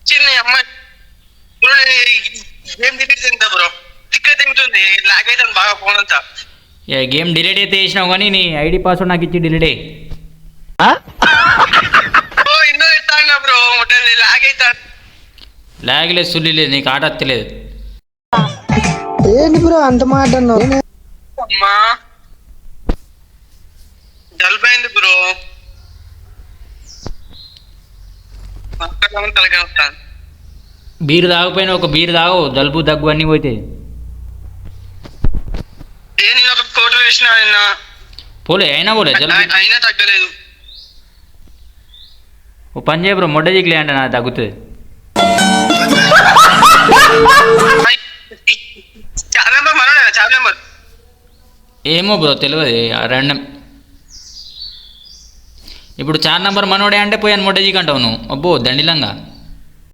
చిన్న అమ్మాయి bro game delete చేద్దా బ్రో టిక్క తింటుంది లాగ్ అయితే బాగా ఫోన్ అంతా గేమ్ డిలీట్ అయితే చేసినావు కానీ నీ ఐడి పాస్వర్డ్ నాకు ఇచ్చి డిలీట్ అయ్యి ఇన్నో ఎత్తాను బ్రో లాగ్ అవుతా లాగ్ లేదు సుల్లి లేదు నీకు ఆట వస్తలేదు ఏంటి బ్రో అంత మాట అన్నావు అమ్మా జలుబైంది బ్రో తలకాయ వస్తాను బీరు తాగపోయినా ఒక బీరు తాగు జలుబు దగ్గు అన్నీ పోతే నేను ఒక కోటర్ వేసిన నిన్న పోలే అయినా పోలే జలుబు అయినా తగ్గలేదు ఓ పని చేయ బ్రో మొడ్డ జిగ్లే అంటే నాకు తగ్గుతుంది చార్ నెంబర్ మనోడే చార్ నెంబర్ ఏమో బ్రో తెలియదు ర్యాండమ్ ఇప్పుడు 4 నంబర్ మనోడే అంటే పోయాను మొడ్డ జిగ్ అంటావు నువ్వు అబ్బో దండిలంగా